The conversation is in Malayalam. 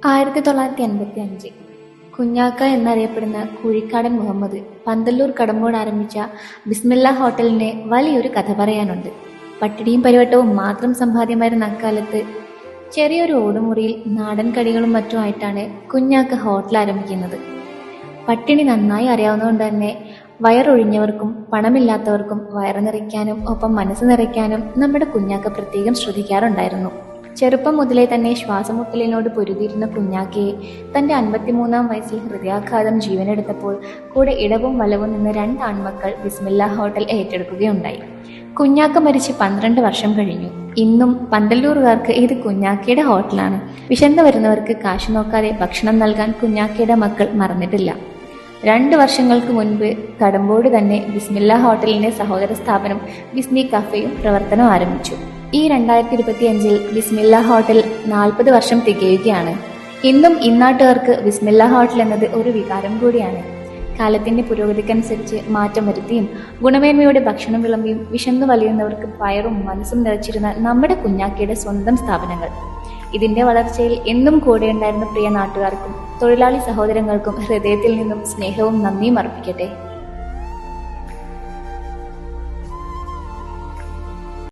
1955 കുഞ്ഞാക്ക എന്നറിയപ്പെടുന്ന കുഴിക്കാടൻ മുഹമ്മദ് പന്തല്ലൂർ കടമ്പോട് ആരംഭിച്ച ബിസ്മില്ല ഹോട്ടലിന് വലിയൊരു കഥ പറയാനുണ്ട്. പട്ടിണിയും പരിവട്ടവും മാത്രം സമ്പാദ്യമായിരുന്ന അക്കാലത്ത് ചെറിയൊരു ഓടുമുറിയിൽ നാടൻ കടികളും മറ്റുമായിട്ടാണ് കുഞ്ഞാക്ക ഹോട്ടൽ ആരംഭിക്കുന്നത്. പട്ടിണി നന്നായി അറിയാവുന്നതുകൊണ്ട് തന്നെ വയറൊഴിഞ്ഞവർക്കും പണമില്ലാത്തവർക്കും വയറ് നിറയ്ക്കാനും ഒപ്പം മനസ്സ് നിറയ്ക്കാനും നമ്മുടെ കുഞ്ഞാക്ക പ്രത്യേകം ശ്രദ്ധിക്കാറുണ്ടായിരുന്നു. ചെറുപ്പം മുതലേ തന്നെ ശ്വാസമുട്ടലിനോട് പൊരുതിയിരുന്ന കുഞ്ഞാക്കയെ തൻ്റെ 53-ാം വയസ്സിൽ ഹൃദയാഘാതം ജീവനെടുത്തപ്പോൾ കൂടെ ഇടവും വലവും നിന്ന് 2 ആൺമക്കൾ ബിസ്മില്ല ഹോട്ടൽ ഏറ്റെടുക്കുകയുണ്ടായി. കുഞ്ഞാക്ക മരിച്ച് 12 വർഷം കഴിഞ്ഞു. ഇന്നും പന്തല്ലൂറുകാർക്ക് ഇത് കുഞ്ഞാക്കയുടെ ഹോട്ടലാണ്. വിശന്ന് വരുന്നവർക്ക് കാശ് നോക്കാതെ ഭക്ഷണം നൽകാൻ കുഞ്ഞാക്കയുടെ മക്കൾ മറന്നിട്ടില്ല. 2 വർഷങ്ങൾക്ക് മുൻപ് കടമ്പോട് തന്നെ ബിസ്മില്ല ഹോട്ടലിന്റെ സഹോദര സ്ഥാപനം ബിസ്മി കഫേയും പ്രവർത്തനം ആരംഭിച്ചു. ഈ 2025-ൽ ബിസ്മില്ല ഹോട്ടൽ 40 വർഷം തികയുകയാണ്. ഇന്നും ഇന്നാട്ടുകാർക്ക് ബിസ്മില്ല ഹോട്ടൽ എന്നത് ഒരു വികാരം കൂടിയാണ്. കാലത്തിന്റെ പുരോഗതിക്കനുസരിച്ച് മാറ്റം വരുത്തിയും ഗുണമേന്മയോടെ ഭക്ഷണം വിളമ്പിയും വിശന്നു വലിയുന്നവർക്ക് വയറും മനസ്സും നിറച്ചിരുന്ന നമ്മുടെ കുഞ്ഞാക്കയുടെ സ്വന്തം സ്ഥാപനങ്ങൾ. ഇതിന്റെ വളർച്ചയിൽ എന്നും കൂടെയുണ്ടായിരുന്ന പ്രിയ നാട്ടുകാർക്കും തൊഴിലാളി സഹോദരങ്ങൾക്കും ഹൃദയത്തിൽ നിന്നും സ്നേഹവും നന്ദിയും അർപ്പിക്കട്ടെ.